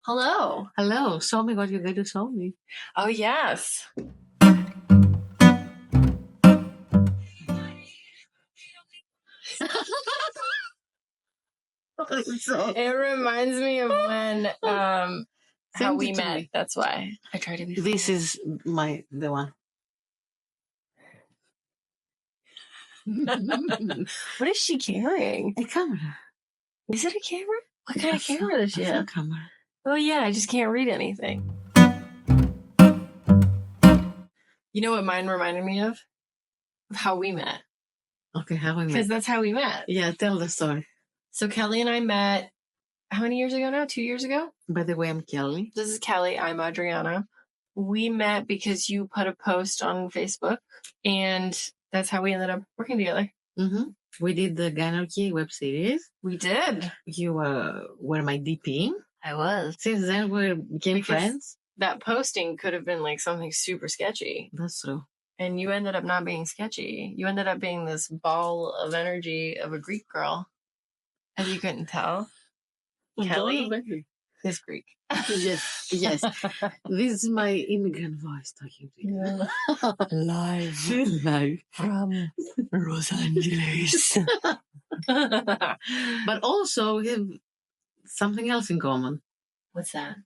Hello. Hello. Show me what you're going to show me. Oh, yes. It reminds me of when how we met. Me. That's why I try to be funny. This is the one. What is she carrying? A camera. Is it a camera? What kind of camera does she have? Camera. Oh, yeah. I just can't read anything. You know what mine reminded me of? Of how we met. Okay, how we met. Because that's how we met. Yeah, tell the story. So Kelly and I met, how many years ago now? 2 years ago? By the way, I'm Kelly. This is Kelly. I'm Adriana. We met because you put a post on Facebook, and that's how we ended up working together. Mm-hmm. We did the Gynarchy web series. We did. You were my DP. I was. Since then, we became friends. That posting could have been like something super sketchy. That's true. And you ended up not being sketchy. You ended up being this ball of energy of a Greek girl. As you couldn't tell. Kelly is Greek. Yes. This is my immigrant voice talking to you. Live from Los Angeles. But also, we have something else in common. What's that?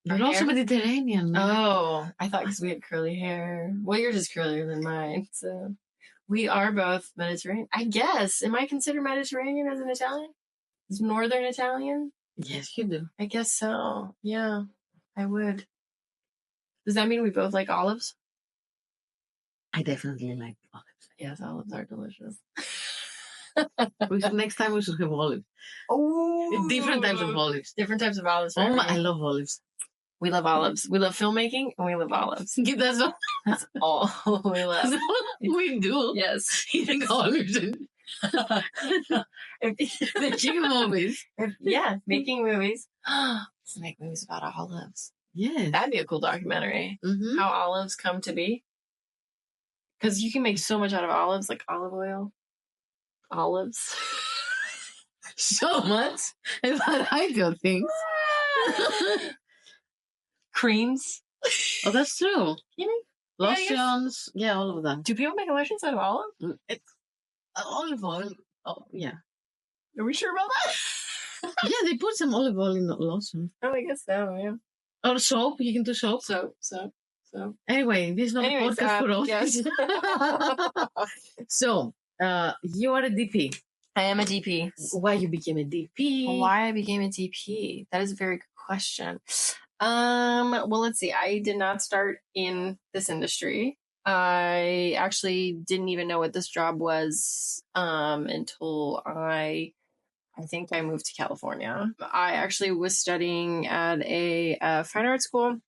You're also Mediterranean. Oh, I thought because we had curly hair. Well, yours is curlier than mine. So we are both Mediterranean. I guess. Am I considered Mediterranean as an Italian? Is Northern Italian? Yes, you do. I guess so. Yeah, I would. Does that mean we both like olives? I definitely like olives. Yes, olives are delicious. Next time we should have olives. Oh, different types of olives. Different types of olives. I love olives. We love olives. We love filmmaking, and we love olives. That's all we love. We do. Yes. Eating olives. Making movies. Making movies. Let's make movies about olives. Yeah. That'd be a cool documentary. Mm-hmm. How olives come to be. Because you can make so much out of olives, like olive oil. Olives. So much about ideal things. Creams. Oh, that's true. You know? Lotions. Yeah, all of that. Do people make lotions out of olive? It's olive oil. Oh, yeah. Are we sure about that? Yeah, they put some olive oil in the lotion. Oh, I guess so, yeah. Or soap. You can do soap. So. Anyway, this is not a podcast for all. Yes. So, you are a DP. I am a DP. Why you became a DP? Why I became a DP? That is a very good question. Well, let's see. I did not start in this industry. I actually didn't even know what this job was until I think I moved to California. I actually was studying at a fine art school,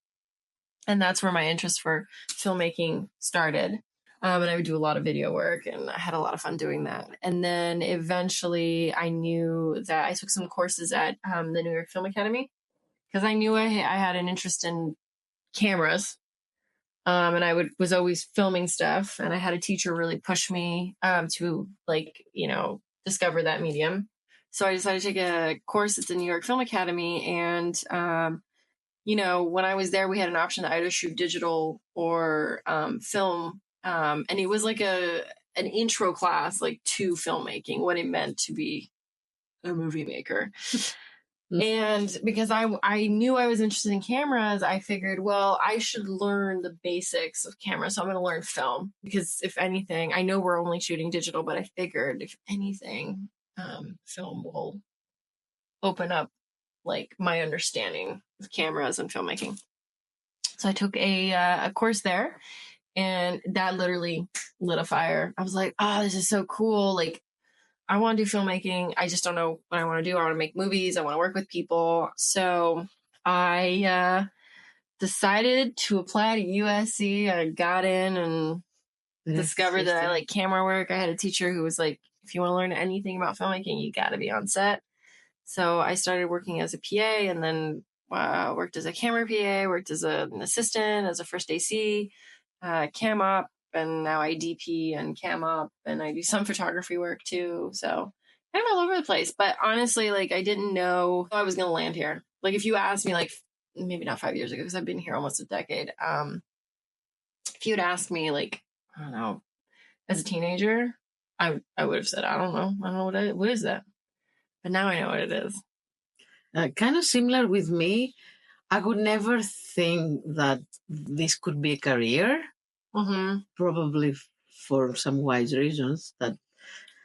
and that's where my interest for filmmaking started. And I would do a lot of video work, and I had a lot of fun doing that. And then eventually I knew that I took some courses at the New York Film Academy because I knew I had an interest in cameras. And I was always filming stuff, and I had a teacher really push me to discover that medium. So I decided to take a course at the New York Film Academy, and when I was there, we had an option to either shoot digital or film, and it was like an intro class, like to filmmaking, what it meant to be a movie maker. And because I knew I was interested in cameras, I figured, well, I should learn the basics of cameras. So I'm going to learn film because if anything, I know we're only shooting digital, but I figured if anything, film will open up like my understanding of cameras and filmmaking. So I took a course there, and that literally lit a fire. I was like, oh, this is so cool. Like, I want to do filmmaking. I just don't know what I want to do. I want to make movies. I want to work with people. So I decided to apply to USC. I got in and discovered that I like camera work. I had a teacher who was like, if you want to learn anything about filmmaking, you got to be on set. So I started working as a PA, and then worked as a camera PA, worked as an assistant, as a first AC, cam op. And now I DP and cam up, and I do some photography work too. So I'm all over the place. But honestly, like, I didn't know I was going to land here. Like if you asked me like maybe not 5 years ago because I've been here almost a decade. If you'd asked me like I don't know as a teenager, I would have said I don't know what is that, but now I know what it is. Kind of similar with me. I would never think that this could be a career. Mm-hmm. Probably for some wise reasons that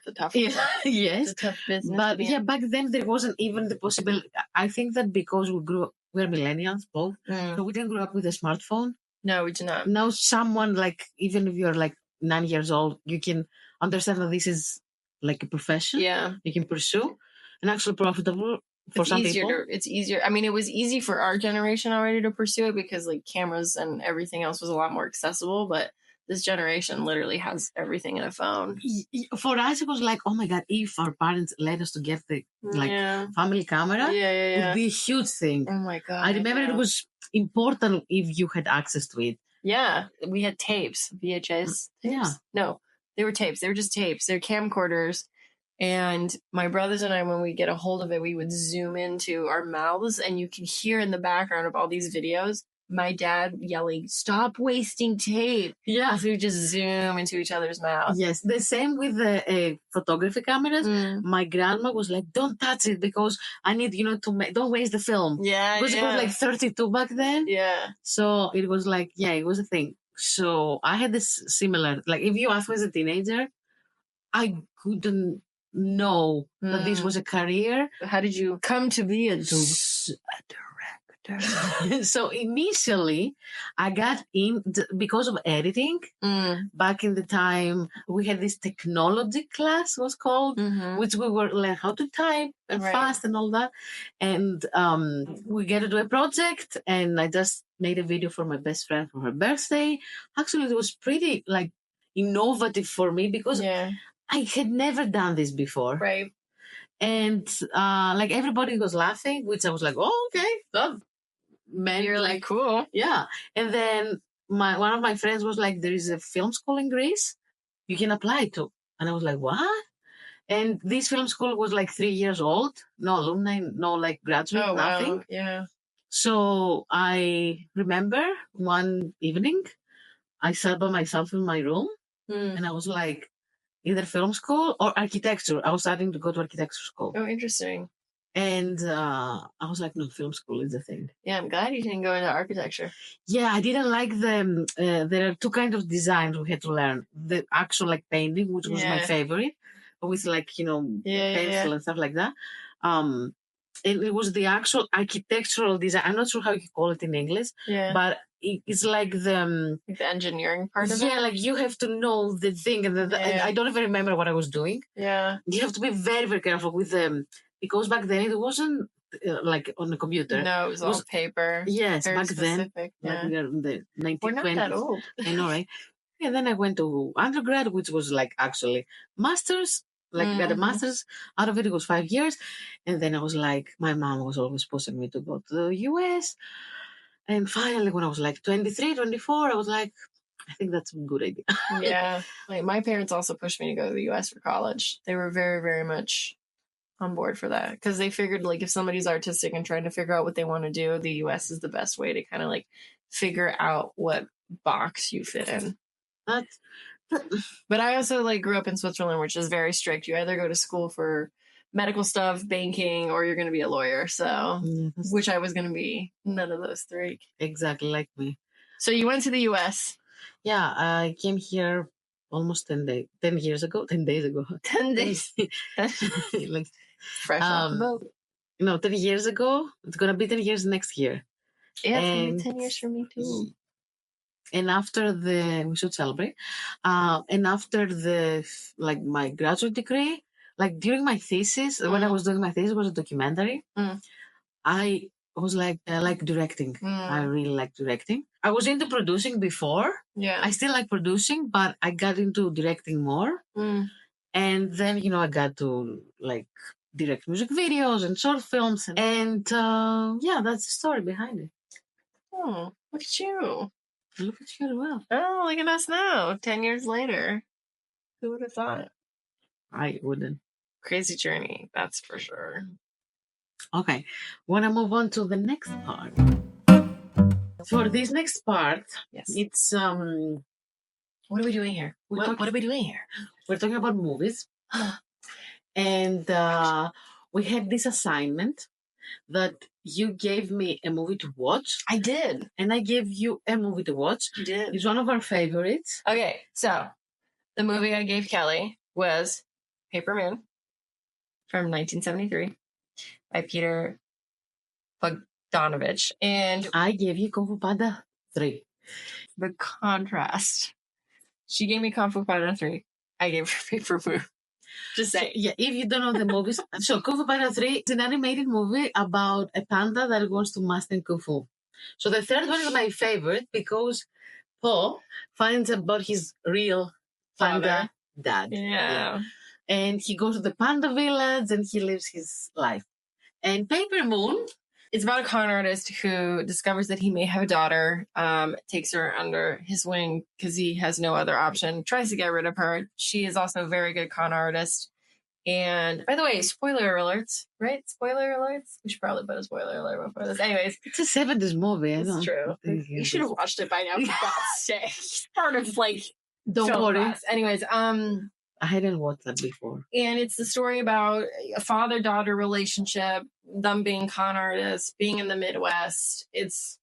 It's a tough, yes, it's a tough business. but yeah, back then there wasn't even the possibility. I think that because we're millennials both, so we didn't grow up with a smartphone. No, we did not. Now someone like even if you're like 9 years old, you can understand that this is like a profession. Yeah, you can pursue and actually profitable for it's some easier people. it's easier. I mean, it was easy for our generation already to pursue it because like cameras and everything else was a lot more accessible, but this generation literally has everything in a phone. For us, it was like, oh my god, if our parents let us to get the like family camera, it would be a huge thing. Oh my god! I remember it was important if you had access to it. Yeah, we had tapes, VHS tapes. Yeah, no, they were tapes. They were just tapes. They're camcorders. And my brothers and I, when we get a hold of it, we would zoom into our mouths, and you can hear in the background of all these videos my dad yelling, "Stop wasting tape!" Yeah, so we just zoom into each other's mouths. Yes, the same with the photography cameras. My grandma was like, "Don't touch it because I need to don't waste the film." Yeah, because it was like 32 back then. Yeah, so it was like it was a thing. So I had this similar like if you ask me as a teenager, I couldn't know that this was a career. How did you come to be a director? So initially, I got in because of editing. Back in the time, we had this technology class was called, which we were learning how to type and fast and all that. And we get to do a project, and I just made a video for my best friend for her birthday. Actually, it was pretty like innovative for me because I had never done this before. Right. And like everybody was laughing, which I was like, oh, okay. Oh, man, you're like cool. Yeah. And then one of my friends was like, there is a film school in Greece you can apply to. And I was like, what? And this film school was like 3 years old. No alumni, no like graduate, nothing. Wow. Yeah. So I remember one evening, I sat by myself in my room and I was like, either film school or architecture. I was starting to go to architecture school. Oh, interesting. And I was like, no, film school is the thing. Yeah, I'm glad you didn't go into architecture. Yeah, I didn't like the, there are two kinds of designs we had to learn. The actual like painting, which was my favorite, with like, pencil and stuff like that. And it was the actual architectural design. I'm not sure how you call it in English, but it's like the engineering part of it. Yeah, like you have to know the thing, and I don't even remember what I was doing. Yeah, you have to be very, very careful with them because back then it wasn't like on a computer. No, it was all paper. Yes, very back specific. then, like we are in the 1920s. We're not that old. I know, right? And then I went to undergrad, which was like actually master's. Like got a master's out of it. It was 5 years, and then I was like, my mom was always pushing me to go to the US. And finally, when I was like 23, 24, I was like, I think that's a good idea. Yeah. Like my parents also pushed me to go to the US for college. They were very, very much on board for that because they figured like if somebody's artistic and trying to figure out what they want to do, the US is the best way to kind of like figure out what box you fit in. But I also like grew up in Switzerland, which is very strict. You either go to school for medical stuff, banking, or you're going to be a lawyer. So, which I was going to be none of those three. Exactly like me. So you went to the US. Yeah, I came here almost 10 years ago. 10 days ago. 10 days. Like fresh off the boat. 10 years ago. It's going to be 10 years next year. Yeah, it's going to be 10 years for me too. And after we should celebrate. And after my graduate degree, like during my thesis, when I was doing my thesis, it was a documentary. I was like, I like directing. I really like directing. I was into producing before. Yeah. I still like producing, but I got into directing more. And then, I got to like direct music videos and short films. And that's the story behind it. Oh, look at you. Look at you as well. Oh, look at us now. 10 years later. Who would have thought? I wouldn't. Crazy journey, that's for sure. Okay, want to move on to the next part. For this next part, yes, it's What are we doing here? What are we doing here? We're talking about movies, and we had this assignment that you gave me a movie to watch. I did. And I gave you a movie to watch. You did. It's one of our favorites. Okay, so the movie I gave Kelly was Paper Moon from 1973 by Peter Bogdanovich. And I gave you Kung Fu Panda 3. The contrast. She gave me Kung Fu Panda 3. I gave her Paper Moon. Just say. Yeah, if you don't know the movies. So Kung Fu Panda 3 is an animated movie about a panda that wants to master Kung Fu. So the third one is my favorite because Paul finds about his real panda dad. Yeah. And he goes to the panda village and he lives his life. And Paper Moon, it's about a con artist who discovers that he may have a daughter, takes her under his wing because he has no other option, tries to get rid of her. She is also a very good con artist. And by the way, spoiler alerts, right? Spoiler alerts? We should probably put a spoiler alert before this. Anyways. It's a 70s movie. It's true. You should have watched it by now, for God's sake. It's part of, like, don't worry. Class. Anyways, I hadn't watched that before. And it's the story about a father-daughter relationship, them being con artists, being in the Midwest. It's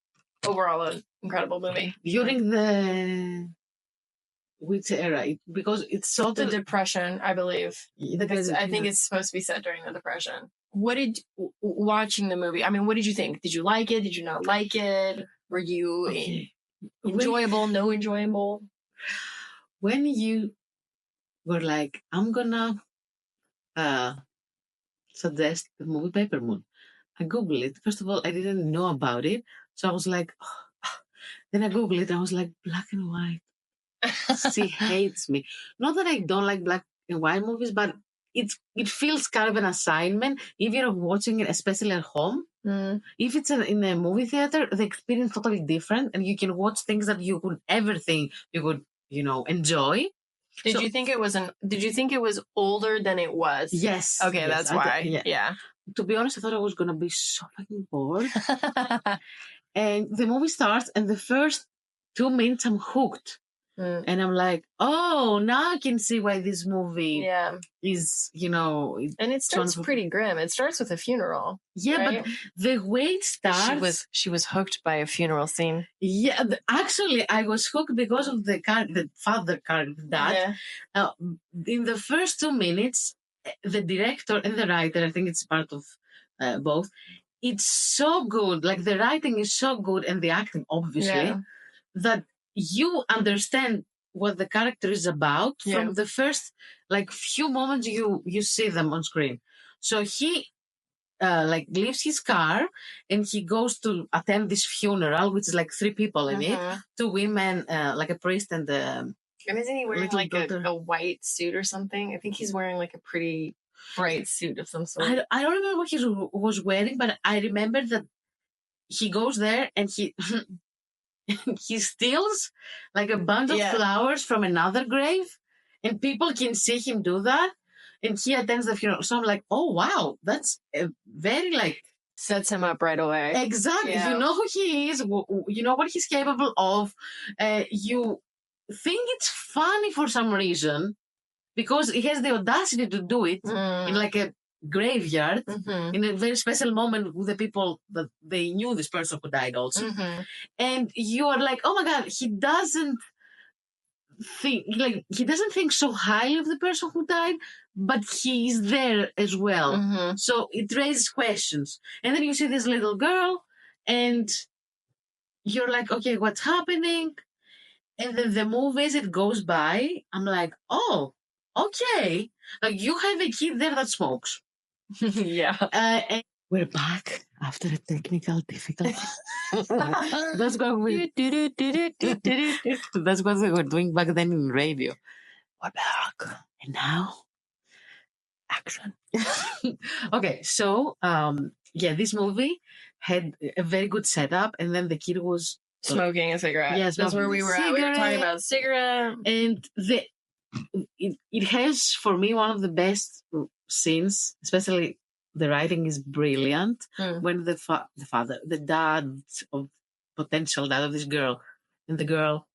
overall an incredible movie. During the... which era? Because it's sort the of... Depression, I believe. I think it's supposed to be set during the Depression. What did... watching the movie, I mean, what did you think? Did you like it? Did you not like it? Were you enjoyable, no enjoyable? When you were like, I'm gonna suggest the movie Paper Moon, I Googled it. First of all, I didn't know about it. So I was like, then I Googled it and I was like, black and white. She hates me. Not that I don't like black and white movies, but it feels kind of an assignment if you're watching it, especially at home. If it's in a movie theater, the experience is totally different, and you can watch things that you could ever think you would, enjoy. Did you think it was older than it was? Yes. Okay, yes, that's why. Yeah. To be honest, I thought I was gonna be so fucking bored. And the movie starts, and the first 2 minutes I'm hooked. And I'm like, oh, now I can see why this movie is, and it starts pretty grim. It starts with a funeral. Yeah, right? But the way it starts... She was hooked by a funeral scene. Yeah, actually, I was hooked because of the father character, dad. Yeah. In the first 2 minutes, the director and the writer, I think it's part of both, it's so good. Like, the writing is so good and the acting, obviously, that you understand what the character is about from the first few moments you see them on screen. So he leaves his car and he goes to attend this funeral, which is 3 people in it, 2 women, a priest and and isn't he wearing a white suit or something? I think he's wearing a pretty bright suit of some sort. I don't remember what he was wearing, but I remember that he goes there and he he steals a bunch of flowers from another grave, and people can see him do that, and he attends the funeral. So I'm like, oh wow, that's a very sets him up right away. Exactly. You know who he is, you know what he's capable of. You think it's funny for some reason because he has the audacity to do it in a graveyard in a very special moment with the people that they knew this person who died also. And you are like, oh my god, he doesn't think so highly of the person who died, but he's there as well. So it raises questions. And then you see this little girl and you're like, okay, what's happening? And then the movie, as it goes by, I'm like, oh, okay, you have a kid there that smokes. And we're back after a technical difficulty. That's what we were doing back then in radio. We're back. And now, action. Okay, so this movie had a very good setup, and then the kid was smoking a cigarette. Yes, that's where we were at. We were talking about a cigarette. And it has, for me, one of the best scenes, especially the writing is brilliant. When the dad of potential dad of this girl and the girl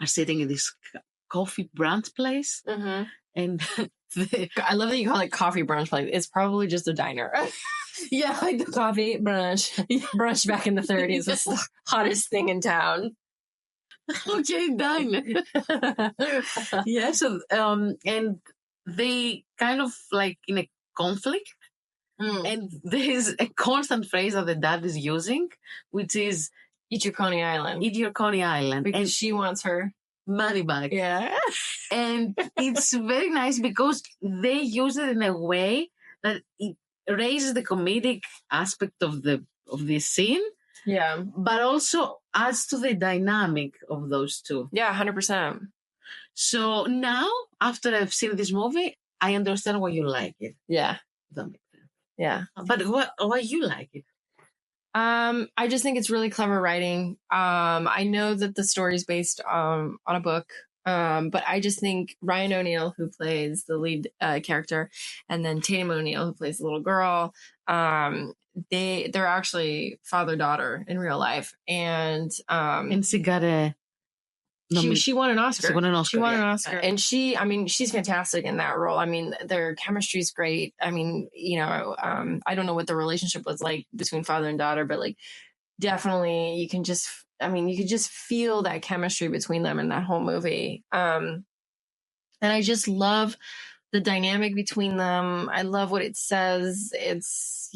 are sitting in this coffee brunch place, and I love that you call it coffee brunch place. It's probably just a diner. Yeah, like the coffee brunch back in the 30s. It's the hottest thing in town. Okay, diner. Yeah, so and they kind of like in a conflict. And there's a constant phrase that the dad is using, which is eat your Coney Island. Eat your Coney Island. Because and she wants her money back. Yeah. And it's very nice because they use it in a way that it raises the comedic aspect of the scene. Yeah. But also adds to the dynamic of those two. Yeah, 100%. So now, after I've seen this movie, I understand why you like it. Yeah. That makes sense. Yeah. But why you like it? I just think it's really clever writing. I know that the story is based on a book. But I just think Ryan O'Neal, who plays the lead character, and then Tatum O'Neal, who plays the little girl, they're actually father-daughter in real life. And she got a... She won an Oscar. She won an Oscar. And she's fantastic in that role. I mean, their chemistry is great. I mean, I don't know what the relationship was like between father and daughter, but like definitely you could just feel that chemistry between them in that whole movie. And I just love the dynamic between them. I love what it says. It's,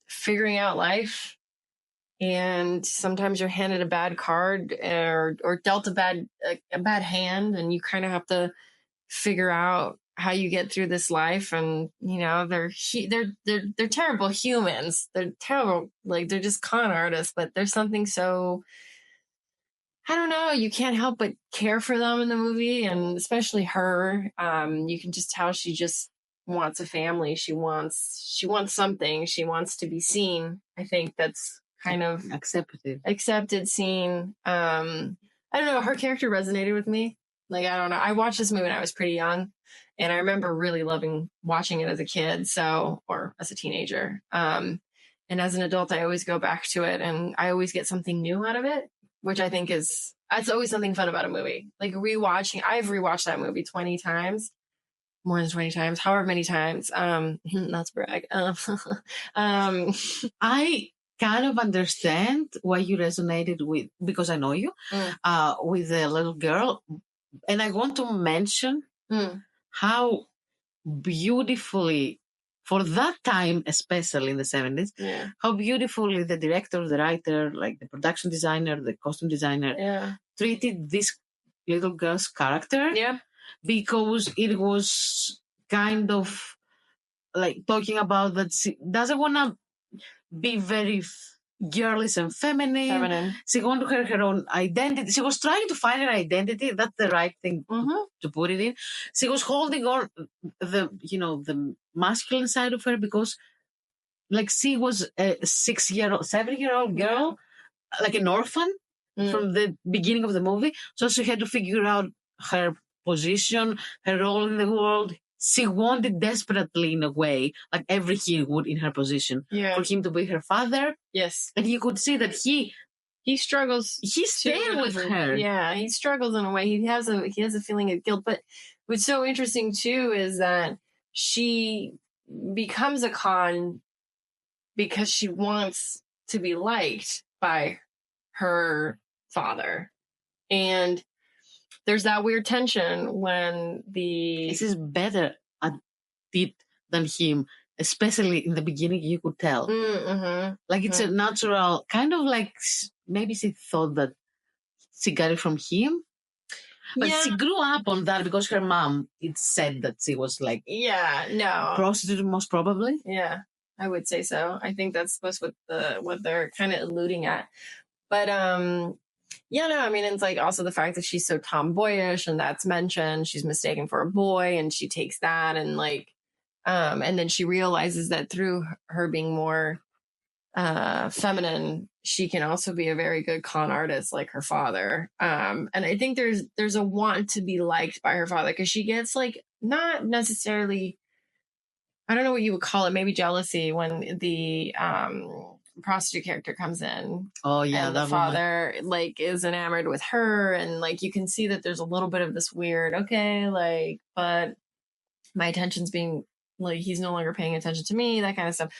figuring out life. And sometimes you're handed a bad card or dealt a bad hand, and you kind of have to figure out how you get through this life. And they're terrible humans. They're terrible, like they're just con artists. But there's something so, I don't know, you can't help but care for them in the movie, and especially her. You can just tell she just wants a family. She wants something. She wants to be seen. I think that's kind of accepted scene. I don't know, her character resonated with me. Like, I don't know, I watched this movie when I was pretty young, and I remember really loving watching it as a kid, or as a teenager. And as an adult, I always go back to it, and I always get something new out of it, which I think that's always something fun about a movie. Like I've rewatched that movie 20 times. More than 20 times, however many times. Not to brag. I kind of understand why you resonated with, because I know you, with the little girl. And I want to mention how beautifully, for that time, especially in the 70s, how beautifully the director, the writer, like the production designer, the costume designer, treated this little girl's character. Yeah. Because it was kind of like talking about that she doesn't want to be very girlish and feminine. She wanted to have her own identity. She was trying to find her identity. That's the right thing to put it in. She was holding on the masculine side of her, because like she was a 7-year-old girl, like an orphan from the beginning of the movie. So she had to figure out her position, her role in the world. She wanted desperately, in a way, like every kid would in her position, for him to be her father. Yes. And you could see that he struggles. He's there with her. Yeah, he struggles in a way. He has a feeling of guilt. But what's so interesting too is that she becomes a con because she wants to be liked by her father. And there's that weird tension when this is better at it than him, especially in the beginning. You could tell, like it's a natural kind of like, maybe she thought that she got it from him, but she grew up on that because her mom, it said that she was like prostitute, most probably. Yeah, I would say so. I think that's what they're kind of alluding at. But it's like also the fact that she's so tomboyish, and that's mentioned. She's mistaken for a boy, and she takes that, and like, and then she realizes that through her being more feminine, she can also be a very good con artist like her father. And I think there's a want to be liked by her father, because she gets like not necessarily I don't know what you would call it, maybe jealousy when the prostitute character comes in. Oh yeah, and the that woman. father like is enamored with her, and like you can see that there's a little bit of this weird, okay, like, but my attention's being like, he's no longer paying attention to me, that kind of stuff.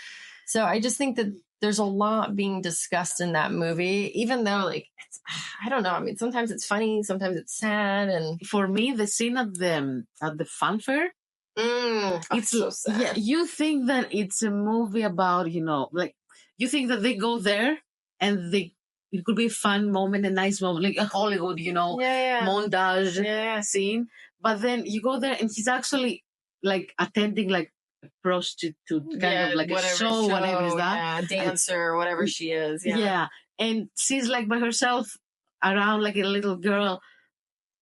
So I just think that there's a lot being discussed in that movie, even though like it's, I don't know. I mean, sometimes it's funny, sometimes it's sad, and For me, the scene at the fun fair, it's so sad. Yeah, you think that it's a movie about, like, you think that they go there and it could be a fun moment, a nice moment, like a Hollywood, montage scene. But then you go there and he's actually like attending like a prostitute kind of like a show, whatever is that, dancer or whatever she is. Yeah, and she's like by herself around like a little girl.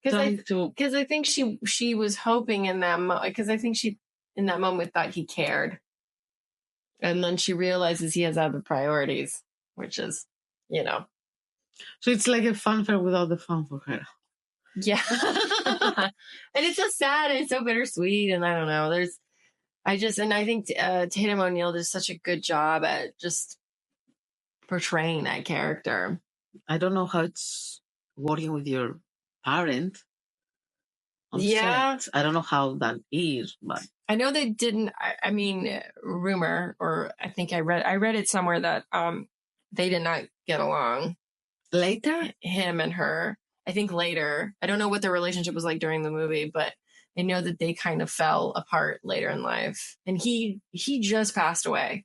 Because I think she was hoping in that moment, because I think she in that moment thought he cared, and then she realizes he has other priorities, which is, So it's like a fun fair without the fun for her. Yeah. And it's so sad and it's so bittersweet, and I don't know. I think Tatum O'Neal does such a good job at just portraying that character. I don't know how it's working with your parent. Yeah. Set. I don't know how that is, but I know they didn't. I mean, rumor, or I think I read it somewhere that they did not get along. Later, him and her. I think later. I don't know what their relationship was like during the movie, but I know that they kind of fell apart later in life. And he just passed away,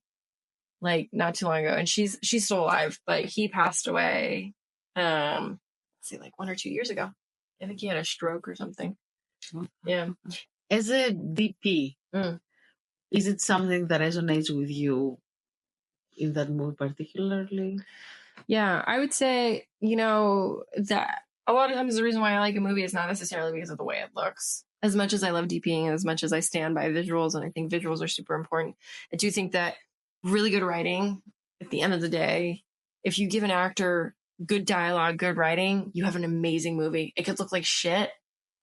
like not too long ago. And she's still alive, but he passed away. Let's see, like 1 or 2 years ago. I think he had a stroke or something. Yeah. As a DP, is it something that resonates with you in that movie particularly? Yeah, I would say, that a lot of times the reason why I like a movie is not necessarily because of the way it looks. As much as I love DPing and as much as I stand by visuals, and I think visuals are super important, I do think that really good writing, at the end of the day, if you give an actor good dialogue, good writing, you have an amazing movie. It could look like shit.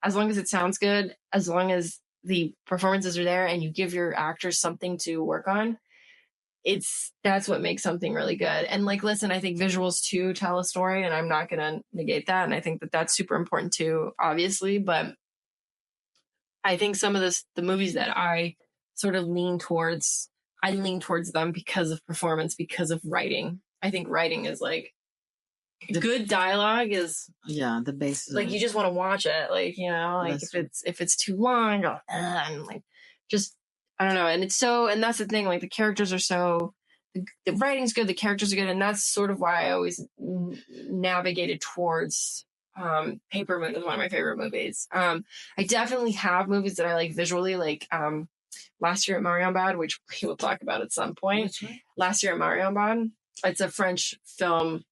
As long as it sounds good, as long as the performances are there and you give your actors something to work on, that's what makes something really good. And like, listen, I think visuals too tell a story, and I'm not going to negate that. And I think that that's super important too, obviously. But I think some of the movies that I sort of lean towards them because of performance, because of writing. I think writing is like, good dialogue is the base. Like you just want to watch it, like, like if it's too long, and like just I don't know. And that's the thing. Like the characters are the writing's good, the characters are good, and that's sort of why I always navigated towards Paper Moon is one of my favorite movies. I definitely have movies that I like visually, like Last Year at Marienbad, which we will talk about at some point. Last Year at Marienbad. It's a French film.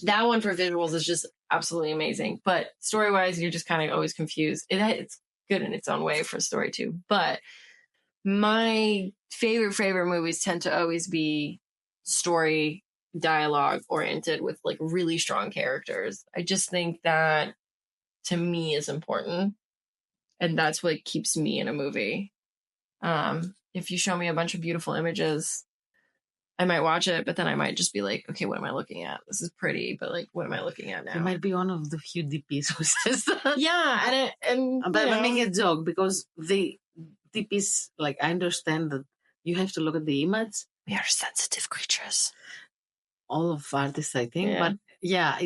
That one for visuals is just absolutely amazing. But story-wise, you're just kind of always confused. It's good in its own way for a story too. But my favorite movies tend to always be story dialogue oriented with like really strong characters. I just think that to me is important. And that's what keeps me in a movie. If you show me a bunch of beautiful images, I might watch it, but then I might just be like, okay, what am I looking at? This is pretty, but like, what am I looking at now? You might be one of the few DPs who says that. Yeah, but I make a joke because the DPs, like, I understand that you have to look at the image. We are sensitive creatures. All of artists, I think. But yeah,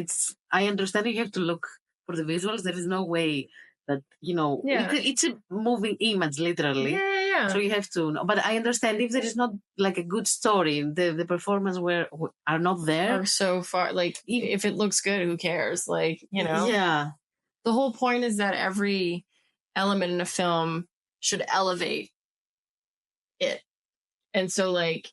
I understand you have to look for the visuals. There is no way that, it's a moving image, literally. Yeah. So you have to know. But I understand if there is not like a good story, the performance are not there. Or so far, like, if it looks good, who cares? Like, Yeah. The whole point is that every element in a film should elevate it. And so, like,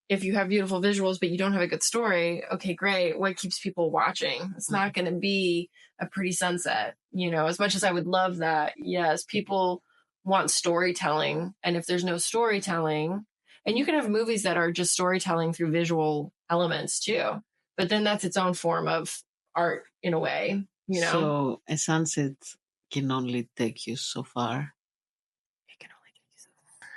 if you have beautiful visuals, but you don't have a good story, okay, great. What keeps people watching? It's not going to be a pretty sunset. As much as I would love that, yes, people want storytelling. And if there's no storytelling, and you can have movies that are just storytelling through visual elements too, but then that's its own form of art in a way, So a sunset can only take you so far. It can only take you so far.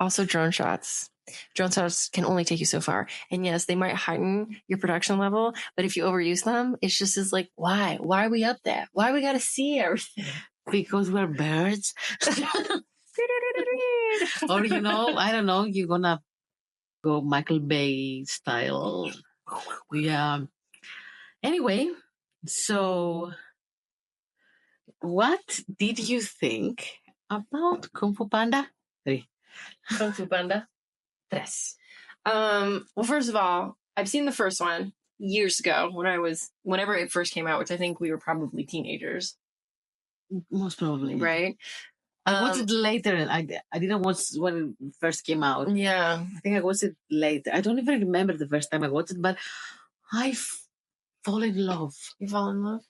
Also, drone shots. Drone shots can only take you so far. And yes, they might heighten your production level, but if you overuse them, it's just as like, why? Why are we up there? Why we gotta see everything? Because we're birds. Or, I don't know, you're gonna go Michael Bay style. Yeah. Anyway, so what did you think about Kung Fu Panda 3? Kung Fu Panda 3. Well, first of all, I've seen the first one years ago whenever it first came out, which I think we were probably teenagers. Most probably. Right? I watched it later. I didn't watch when it first came out. Yeah. I think I watched it later. I don't even remember the first time I watched it, but I fall in love. You fall in love?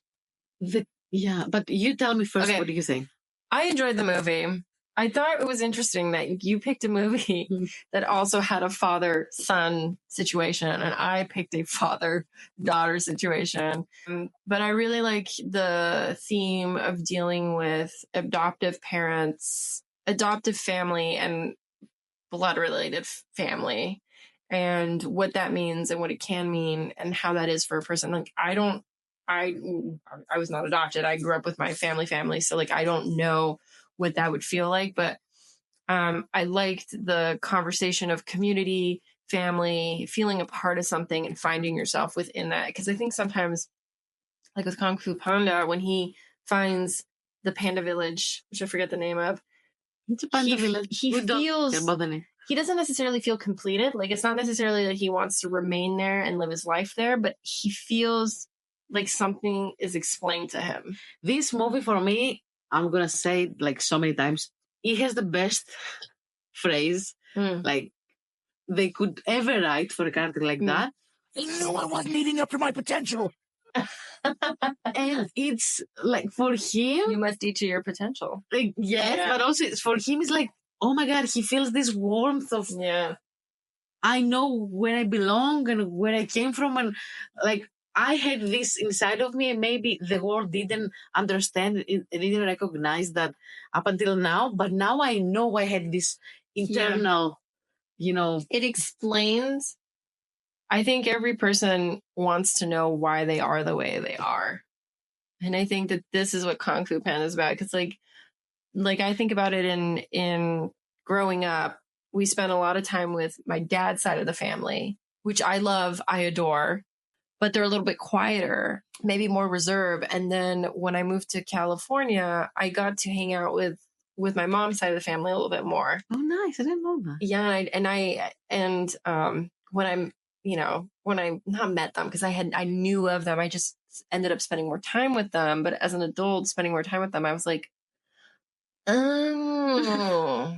Yeah, but you tell me first, Okay. What do you think? I enjoyed the movie. I thought it was interesting that you picked a movie that also had a father-son situation, and I picked a father-daughter situation. But I really like the theme of dealing with adoptive parents, adoptive family, and blood-related family, and what that means and what it can mean and how that is for a person. Like, I was not adopted. I grew up with my family. So like, I don't know what that would feel like, but I liked the conversation of community, family, feeling a part of something and finding yourself within that. Because I think sometimes, like with Kung Fu Panda, when he finds the panda village, which I forget the name of, It's a panda village. He doesn't necessarily feel completed. Like, it's not necessarily that he wants to remain there and live his life there, but he feels like something is explained to him. This movie, for me, I'm gonna say like so many times, it has the best phrase like they could ever write for a character like that. I knew I wasn't living up to my potential. And it's like, for him, you must eat to your potential. Like, yes, but also for him, it's like, oh my God, he feels this warmth of, I know where I belong and where I came from, and like, I had this inside of me, and maybe the world didn't understand it, didn't recognize that up until now. But now I know I had this internal, It explains. I think every person wants to know why they are the way they are. And I think that this is what Kung Fu Panda is about. Because like I think about it in growing up, we spent a lot of time with my dad's side of the family, which I love, I adore. But they're a little bit quieter, maybe more reserved. And then when I moved to California, I got to hang out with my mom's side of the family a little bit more. Oh, nice! I didn't know that. Yeah, when I'm, when I not met them, because I knew of them, I just ended up spending more time with them. But as an adult, spending more time with them, I was like, oh,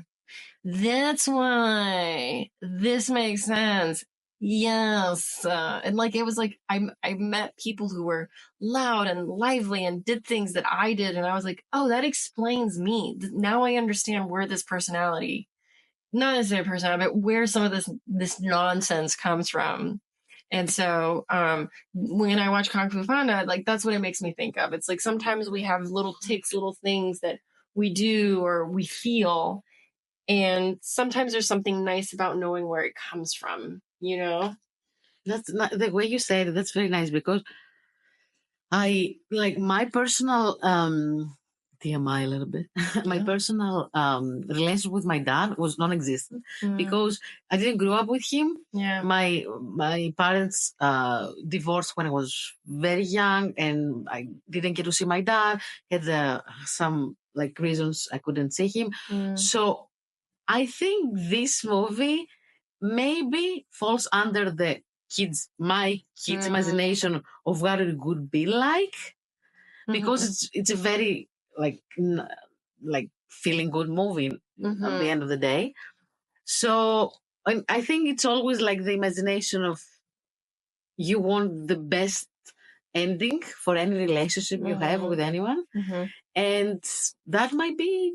that's why this makes sense. Yes. And like, it was like, I met people who were loud and lively and did things that I did. And I was like, oh, that explains me. Now I understand where this personality, not necessarily personality, but where some of this nonsense comes from. And so, when I watch Kung Fu Panda, like, that's what it makes me think of. It's like, sometimes we have little tics, little things that we do or we feel. And sometimes there's something nice about knowing where it comes from, That's not, the way you said it, that's very nice, because I like my personal TMI a little bit. My personal relationship with my dad was non-existent because I didn't grow up with him. Yeah. My parents divorced when I was very young, and I didn't get to see my dad. Had some like reasons I couldn't see him. So I think this movie maybe falls under the my kids' imagination of what it would be like, because it's a very like feeling good movie at the end of the day. So I think it's always like the imagination of, you want the best ending for any relationship you have with anyone. And that might be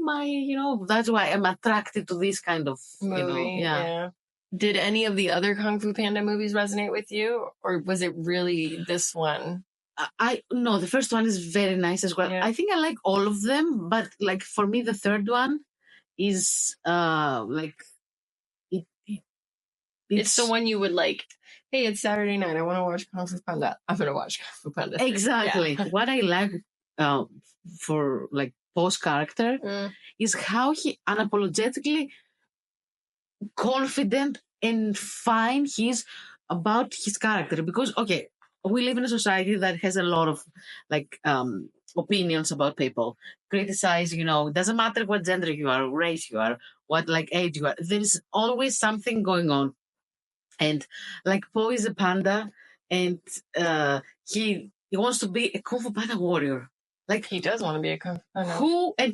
that's why I'm attracted to this kind of movie. Yeah. Did any of the other Kung Fu Panda movies resonate with you, or was it really this one? No, the first one is very nice as well. I think I like all of them, but like for me, the third one is like it's the one you would like. Hey, it's Saturday night. I want to watch Kung Fu Panda. I'm gonna watch Kung Fu Panda. Exactly. Yeah. What I like for like Poe's character is how he unapologetically confident and fine he's about his character. Because okay, we live in a society that has a lot of like opinions about people, criticize, it doesn't matter what gender you are, race you are, what like age you are, there's always something going on. And like Poe is a panda, and he wants to be a Kung Fu Panda warrior. Like he does want to be a Kung Fu Panda.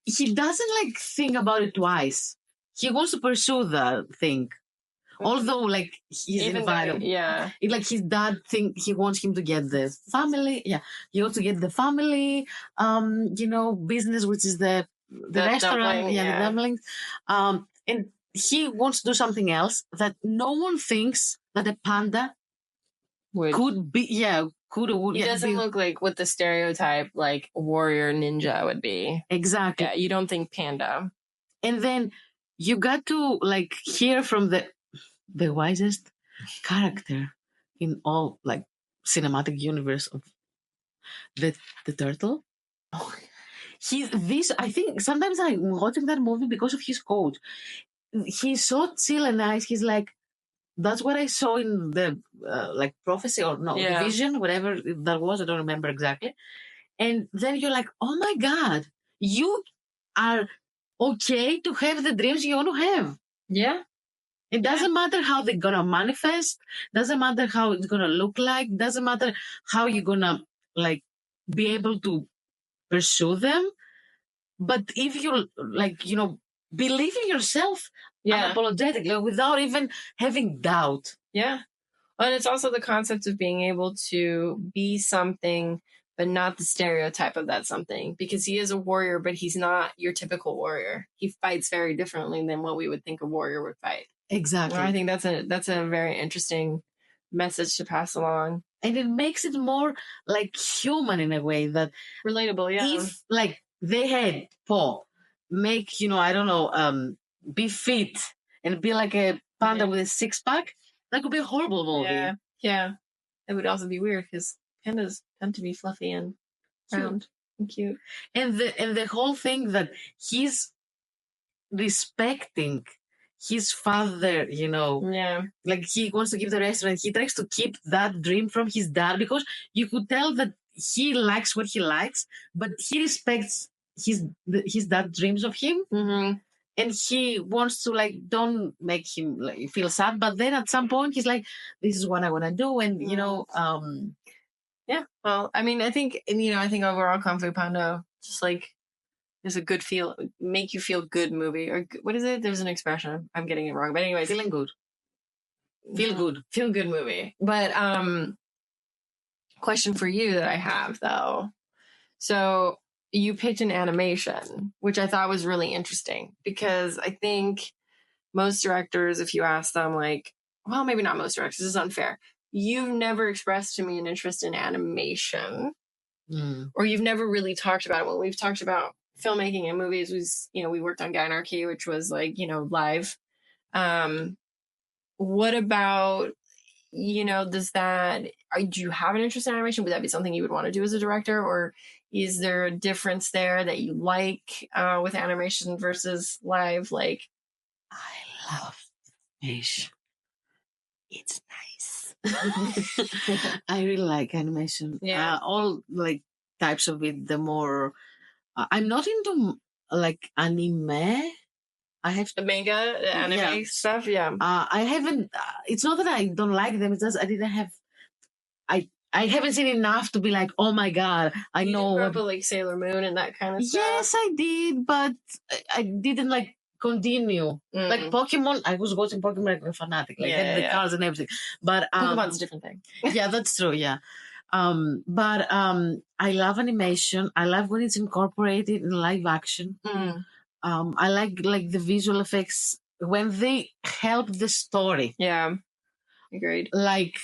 He doesn't like think about it twice. He wants to pursue the thing. Although, like, he's invited. Yeah. Like, his dad he wants him to get the family. Yeah. He wants to get the family, business, which is the restaurant. Dumpling, the dumplings. And he wants to do something else that no one thinks that a panda could be. Yeah. He doesn't look like what the stereotype, like, warrior ninja would be. Exactly. Yeah. You don't think panda. And then you got to, like, hear from the wisest character in all like cinematic universe of the turtle. Oh, I think sometimes I'm watching that movie because of his quote. He's so chill and nice. He's like, that's what I saw in the like prophecy or no the vision, whatever that was. I don't remember exactly. And then you're like, oh my God, you are okay to have the dreams you want to have. Yeah. It doesn't matter how they're going to manifest. Doesn't matter how it's going to look like. Doesn't matter how you're going to like be able to pursue them. But if you like, believe in yourself unapologetically without even having doubt. Yeah. And it's also the concept of being able to be something, but not the stereotype of that something, because he is a warrior, but he's not your typical warrior. He fights very differently than what we would think a warrior would fight. Exactly. Well, I think that's a very interesting message to pass along. And it makes it more like human in a way that relatable. Yeah. If like they had Paul make, I don't know, be fit and be like a panda with a 6-pack, that could be a horrible movie. Yeah. Yeah. It would also be weird because pandas tend to be fluffy and round and cute. And the whole thing that he's respecting his father, like he wants to keep the restaurant. He tries to keep that dream from his dad because you could tell that he likes what he likes, but he respects his dad dreams of him. Mm-hmm. And he wants to like don't make him like feel sad, but then at some point he's like, this is what I want to do. And yeah, well, I mean, I think overall Kung Fu Panda just like is a good make you feel good movie, or what is it? There's an expression. I'm getting it wrong, but anyways, feeling good. Feel good movie. But question for you that I have though. So you picked an animation, which I thought was really interesting because I think most directors, if you ask them, like, well, maybe not most directors, this is unfair. You've never expressed to me an interest in animation, or you've never really talked about it. When we've talked about filmmaking and movies, we worked on Gynarchy, which was like, live. What about, do you have an interest in animation? Would that be something you would want to do as a director, or is there a difference there that you like with animation versus live? Like, I love animation. It's nice. I really like animation. Yeah. All like types of it. The more I'm not into like anime. I have the manga, the anime stuff. Yeah. I haven't. It's not that I don't like them. It's just I didn't have. I haven't seen enough to be like, oh my God, I know. You did like Sailor Moon and that kind of stuff. Yes, I did, but I didn't like continue. Like Pokemon, I was watching Pokemon like a fanatic, like the cars and everything. But Pokemon's a different thing. Yeah, that's true. Yeah. But I love animation. I love when it's incorporated in live action. I like the visual effects when they help the story. Yeah, agreed. Like,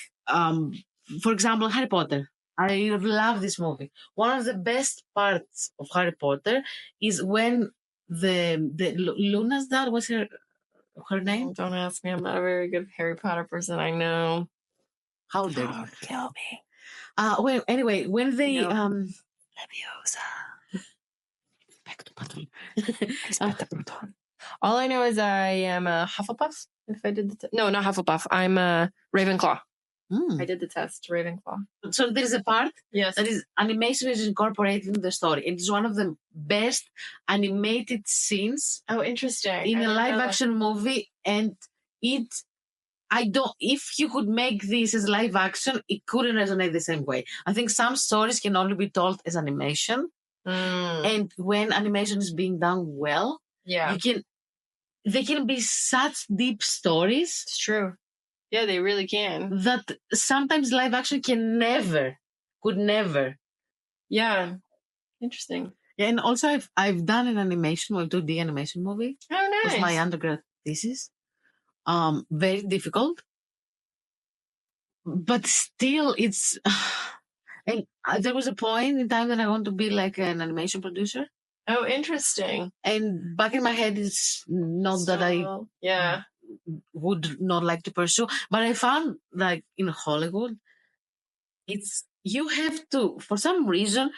for example, Harry Potter. I love this movie. One of the best parts of Harry Potter is when Luna's dad was her name. Don't ask me. I'm not a very good Harry Potter person. I know. How dare you? Don't kill me. Well, anyway, when they Leviosa. Expecto Patronum. All I know is I am a Hufflepuff. If I did the no, not Hufflepuff. I'm a Ravenclaw. I did the test, Ravenclaw. So there is a part Yes. that is animation is incorporated in the story. It is one of the best animated scenes Oh, interesting. in a live action movie, and if you could make this as live action, it couldn't resonate the same way. I think some stories can only be told as animation. And when animation is being done well, they can be such deep stories. It's true. Yeah, they really can. That sometimes live action could never. Yeah. Interesting. Yeah, and also I've done an animation, 2D animation movie. Oh, nice. It was my undergrad thesis. Very difficult. But still, it's... and there was a point in time that I want to be like an animation producer. Oh, interesting. And back in my head, it's not that I would not like to pursue. But I found like in Hollywood, you have to, for some reason,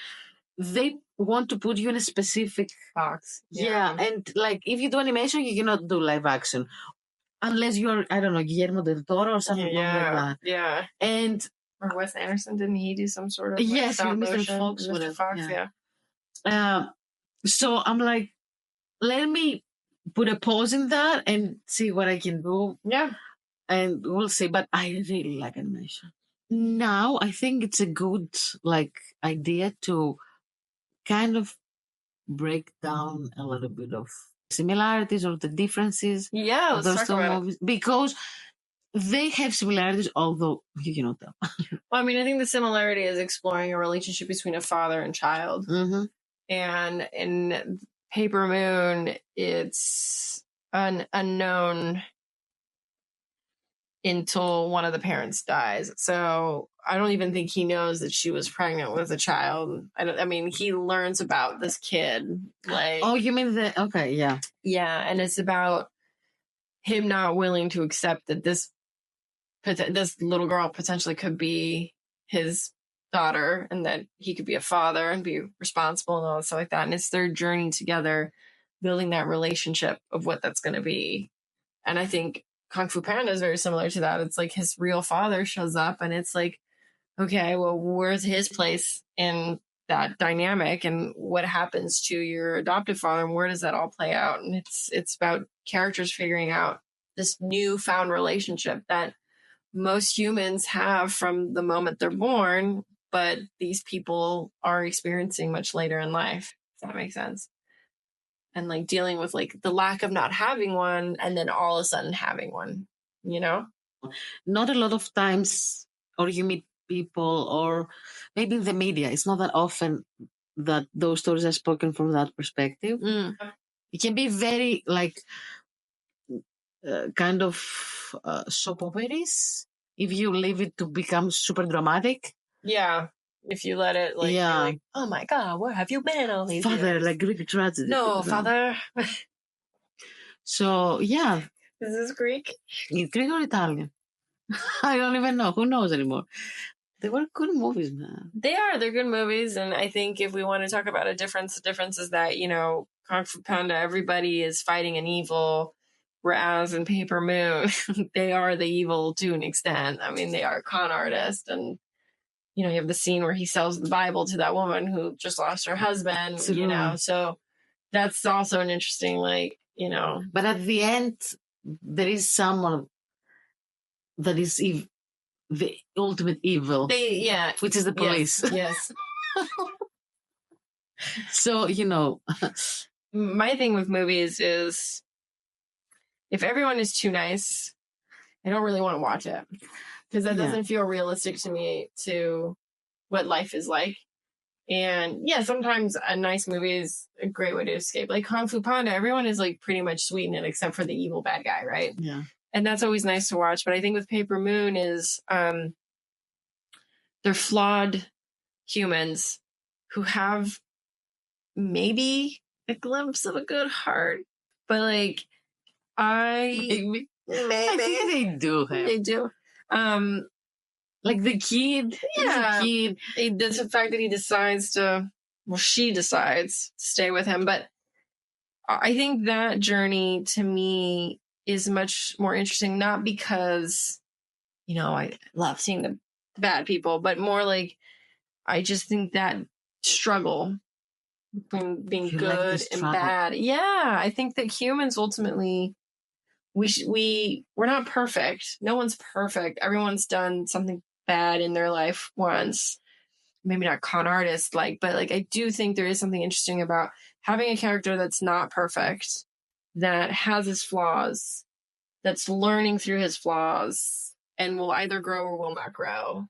they want to put you in a specific box. Yeah. And like if you do animation, you cannot do live action. Unless you're, I don't know, Guillermo del Toro or something like that. Yeah. And or Wes Anderson, didn't he do some sort of yes, stop Mr. motion? Fox. Mr. Fox, So I'm like, let me put a pause in that and see what I can do. Yeah. And we'll see. But I really like animation. Now I think it's a good like idea to kind of break down a little bit of similarities or the differences of those two movies, because they have similarities, although you cannot tell. Well, I mean, I think the similarity is exploring a relationship between a father and child. Mm-hmm. And in Paper Moon, it's an unknown until one of the parents dies. So I don't even think he knows that she was pregnant with a child. I mean, he learns about this kid. Like, oh, you mean okay, yeah. Yeah, and it's about him not willing to accept that this little girl potentially could be his daughter, and that he could be a father and be responsible and all that stuff like that. And it's their journey together, building that relationship of what that's going to be. And I think Kung Fu Panda is very similar to that. It's like his real father shows up, and it's like, okay, well, where's his place in that dynamic, and what happens to your adoptive father, and where does that all play out? And it's about characters figuring out this newfound relationship that most humans have from the moment they're born, but these people are experiencing much later in life. Does that make sense? And like dealing with like the lack of not having one, and then all of a sudden having one, you know? Not a lot of times, or you meet people, or maybe in the media, it's not that often that those stories are spoken from that perspective. It can be very like kind of soap operas if you leave it to become super dramatic. Yeah. If you let it like, yeah. Like, oh my God, where have you been all these Father, years? like Greek tragedy. No, Father. So, yeah. Is this Greek? It's Greek or Italian? I don't even know. Who knows anymore? They were good movies, man. They're good movies. And I think if we want to talk about a difference, the difference is that, you know, Kung Fu Panda, everybody is fighting an evil, whereas in Paper Moon, they are the evil to an extent. I mean, they are con artists, and you know, you have the scene where he sells the Bible to that woman who just lost her husband, you know, so that's also an interesting, like, you know. But at the end, there is someone that is the ultimate evil. Which is the police. Yes. So, you know. My thing with movies is if everyone is too nice, I don't really want to watch it. Because that doesn't feel realistic to me to what life is like. And yeah, sometimes a nice movie is a great way to escape. Like Kung Fu Panda, everyone is like pretty much sweet in it except for the evil bad guy, right? Yeah. And that's always nice to watch. But I think with Paper Moon is they're flawed humans who have maybe a glimpse of a good heart. But like, I Maybe. I think they do have. They do. Like the kid. Yeah. The kid. That's the fact that he decides to, well, she decides to stay with him. But I think that journey to me is much more interesting, not because, you know, I love seeing the bad people, but more like, I just think that struggle between being You good like the and struggle. bad. Yeah. I think that humans ultimately, we're not perfect. No one's perfect. Everyone's done something bad in their life once. Maybe not con artist like, but like I do think there is something interesting about having a character that's not perfect, that has his flaws, that's learning through his flaws, and will either grow or will not grow.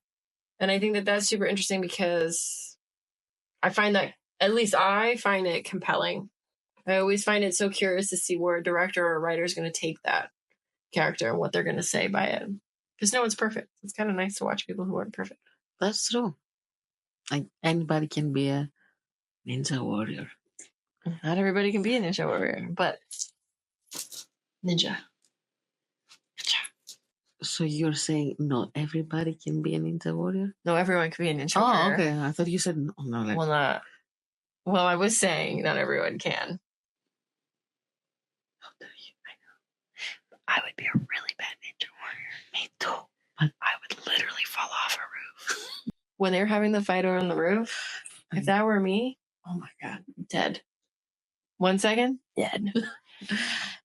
And I think that that's super interesting because I find that, at least I find it compelling. I always find it so curious to see where a director or a writer is going to take that character and what they're going to say by it. Because no one's perfect. It's kind of nice to watch people who aren't perfect. That's true. Like anybody can be a ninja warrior. Not everybody can be a ninja warrior, but ninja. So you're saying not everybody can be a ninja warrior? No, everyone can be a ninja warrior. Oh, okay. I thought you said no. Like... Well, I was saying not everyone can. How dare you? I know. I would be a really bad ninja warrior. Me too. But I would literally fall off a roof. When they're having the fight on the roof, if that were me, oh my God, dead. 1 second, dead.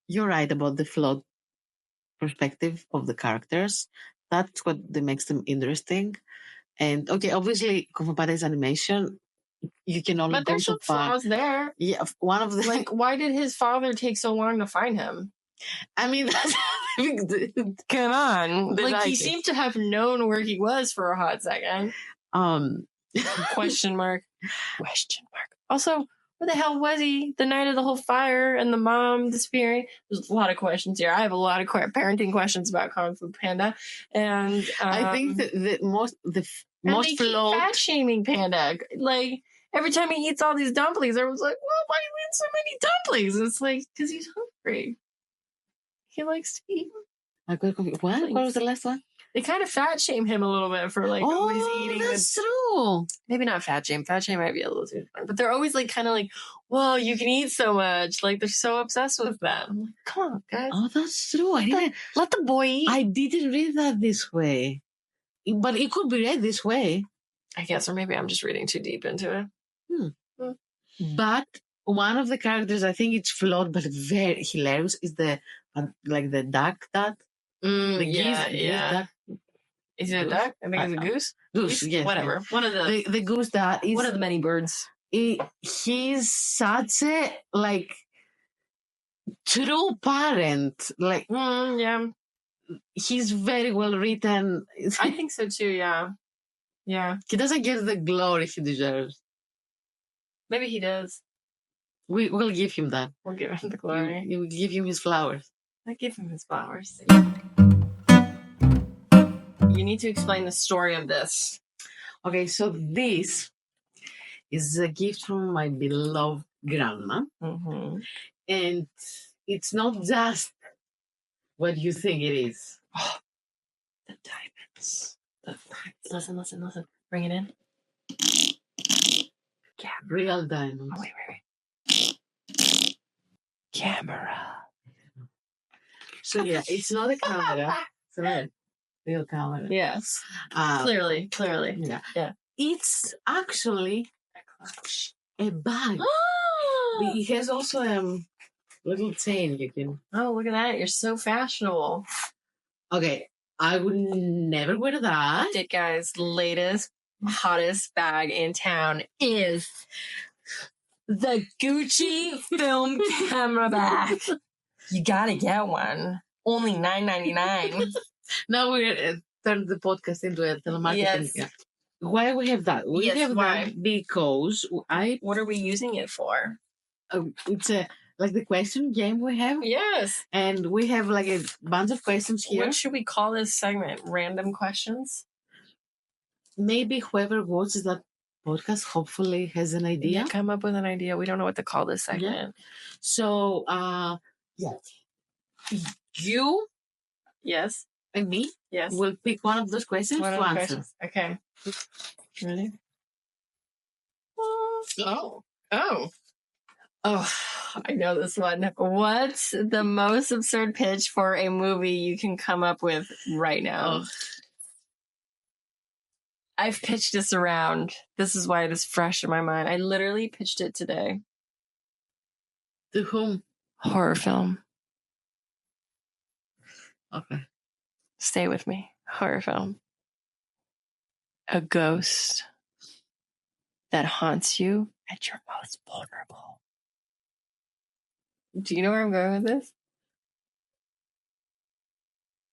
You're right about the flawed perspective of the characters. That's what makes them interesting. And okay, obviously, Kung Fu Panda is animation. You can only but go there's so some far. flaws there. Yeah, one of the like, why did his father take so long to find him? I mean, come on. Like he seemed to have known where he was for a hot second. Question mark. Question mark. Also, where the hell was he the night of the whole fire and the mom disappearing? There's a lot of questions here. I have a lot of parenting questions about Kung Fu Panda, and I think that the most flawed fat shaming Panda. Like every time he eats all these dumplings, everyone's like, "Well, why do you eat so many dumplings?" And it's like because he's hungry. He likes to eat. What was the last one? They kind of fat shame him a little bit for like always eating. That's true. Maybe not fat shame. Fat shame might be a little too far, but they're always like kind of like, "Well, you can eat so much." Like they're so obsessed with that. I'm like, come on, guys. Oh, that's true. Let the boy eat. I didn't read that this way, but it could be read this way. I guess, or maybe I'm just reading too deep into it. But one of the characters, I think it's flawed but very hilarious, is the duck that. The geese duck. Is it a duck? I think it's a goose. Goose, yes. Whatever. Yes. One of the goose that is one of the many birds. He's such a true parent. Yeah. He's very well written. I think so too. Yeah. Yeah. He doesn't get the glory he deserves. Maybe he does. We'll give him that. We'll give him the glory. You will give him his flowers. I give him his flowers. You need to explain the story of this. Okay, so this is a gift from my beloved grandma. Mm-hmm. And it's not just what you think it is. Oh, the diamonds. Listen. Bring it in. Yeah, real diamonds. Oh, wait. Camera. So yeah, it's not a camera. It's not a real camera. Yes. Clearly. Yeah. It's actually a bag. It has also a little chain you can. Oh, look at that! You're so fashionable. Okay, I would never wear that. It, guys, latest hottest bag in town is the Gucci film camera bag. You gotta get one. Only $9.99. Now we're turn the podcast into a telemarketing. Yes. Yeah. Why we have that? We have that because What are we using it for? It's like the question game we have. Yes. And we have like a bunch of questions here. What should we call this segment? Random questions? Maybe whoever watches that podcast hopefully has an idea. Yeah, come up with an idea. We don't know what to call this segment. So, you Yes. and me will pick one of those questions to answer. Okay. Ready? Oh. Oh, I know this one. What's the most absurd pitch for a movie you can come up with right now? I've pitched this around. This is why it is fresh in my mind. I literally pitched it today. To whom? Horror film. Okay. Stay with me. Horror film. A ghost that haunts you at your most vulnerable. Do you know where I'm going with this?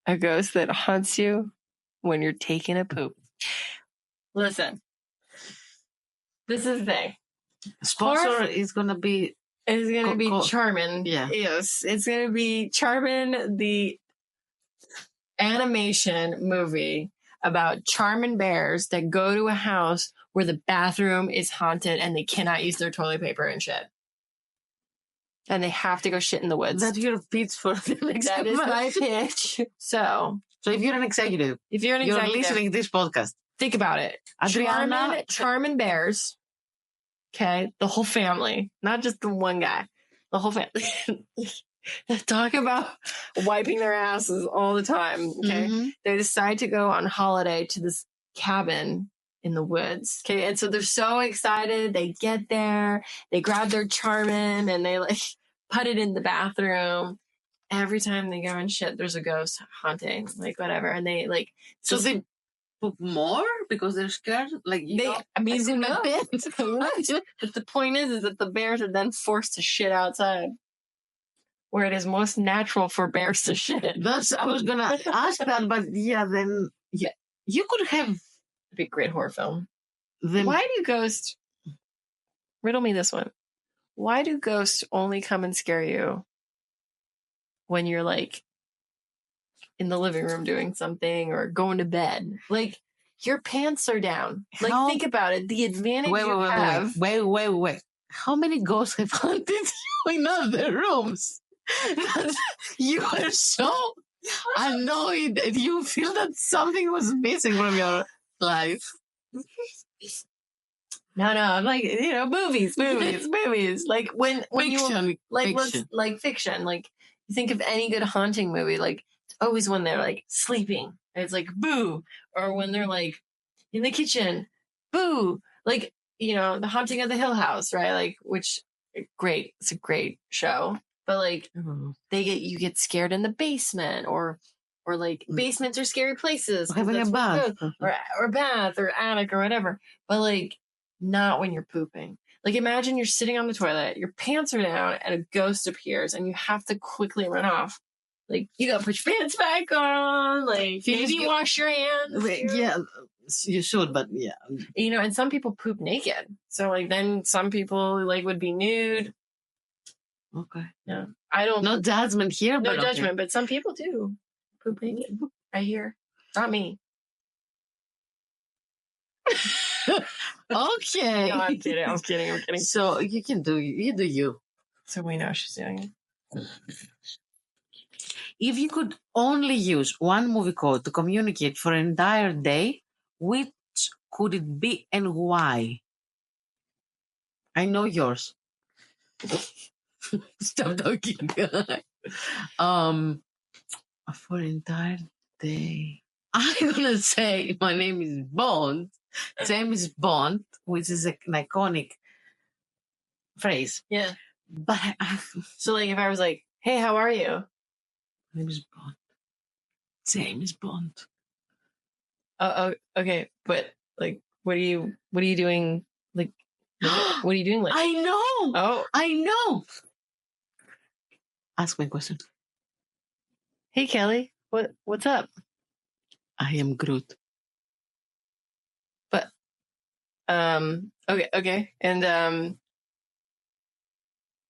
A ghost that haunts you when you're taking a poop. Listen. This is the thing. Sponsor is going to be... It's going to be Charmin. Yeah. Yes. It's going to be Charmin, the animation movie about Charmin bears that go to a house where the bathroom is haunted and they cannot use their toilet paper and shit. And they have to go shit in the woods. That's your pitch for the next That is my pitch. So if you're an executive, you're listening to this podcast, think about it. Adriana, Charmin bears. Okay, the whole family, not just the one guy, the whole family. Talk about wiping their asses all the time. Okay, They decide to go on holiday to this cabin in the woods. Okay, and so they're so excited. They get there, they grab their Charmin, and they like put it in the bathroom. Every time they go and shit, there's a ghost haunting, like whatever, and they like. So they put more because they're scared. Like who knows? But the point is that the bears are then forced to shit outside, where it is most natural for bears to shit. I was gonna ask that, but then you could have. It'd be a great horror film. Why do ghosts? Riddle me this one. Why do ghosts only come and scare you when you're like in the living room doing something or going to bed? Like your pants are down. Like think about it. The advantage you have. Wait. How many ghosts have haunted you in other rooms? You are so annoyed and you feel that something was missing from your life. No, I'm like, movies. Like when fiction, you like fiction. Like fiction. Like you think of any good haunting movie, like it's always when they're like sleeping and it's like boo, or when they're like in the kitchen, boo. Like, The Haunting of the Hill House, right? Like, which great. It's a great show. But like you get scared in the basement or like basements are scary places. Having a bath. Or bath or attic or whatever. But like not when you're pooping. Like imagine you're sitting on the toilet, your pants are down, and a ghost appears and you have to quickly run off. Like you gotta put your pants back on, like maybe wash your hands. Yeah, you should, but yeah. And some people poop naked. So like then some people like would be nude. Okay. Yeah. I don't. No judgment here. No judgment, but some people do poop naked. I hear. Not me. Okay. No, I'm kidding. So you do you. So we know she's doing it. If you could only use one movie code to communicate for an entire day, which could it be and why? I know yours. Stop talking. For an entire day, I'm gonna say my name is Bond. James Bond, which is an iconic phrase. Yeah. But so, like, if I was like, "Hey, how are you?" My name is Bond. James Bond. Oh, okay. But like, what are you doing? Like, what are you doing? Like, I know. Oh, I know. Ask me a question. Hey, Kelly. What's up? I am Groot. But okay. And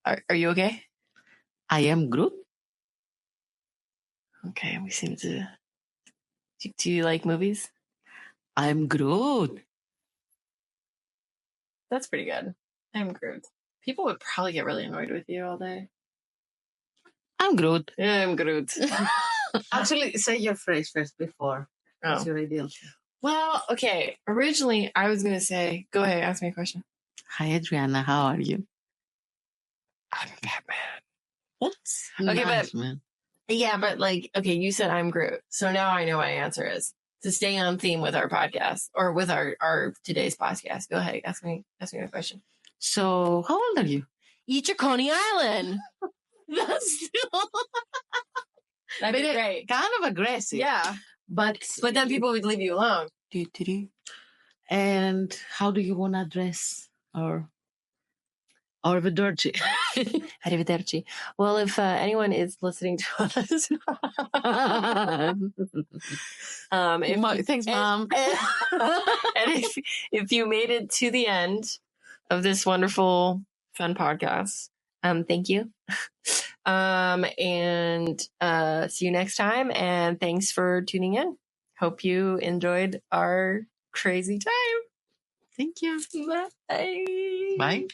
are you okay? I am Groot. Okay, we seem to. Do you like movies? I'm Groot. That's pretty good. I'm Groot. People would probably get really annoyed with you all day. I'm Groot. Yeah, I'm Groot. Actually, say your phrase first before. What's Oh. your ideal? Well, okay. Originally, I was going to say, go ahead, ask me a question. Hi, Adriana. How are you? I'm Batman. That's Okay, nice, but man. yeah, but like, okay, you said I'm Groot. So now I know my answer is to stay on theme with our podcast or with our today's podcast. Go ahead, ask me a question. So, how old are you? Eat your Coney Island. That's still That'd be great. kind of aggressive. Yeah. But then people would leave you alone. And how do you want to address or Arrivederci? Arrivederci. Well, if anyone is listening to us, Thanks, Mom. And if you made it to the end of this wonderful, fun podcast, thank you. And see you next time. And thanks for tuning in. Hope you enjoyed our crazy time. Thank you. Bye. Bye.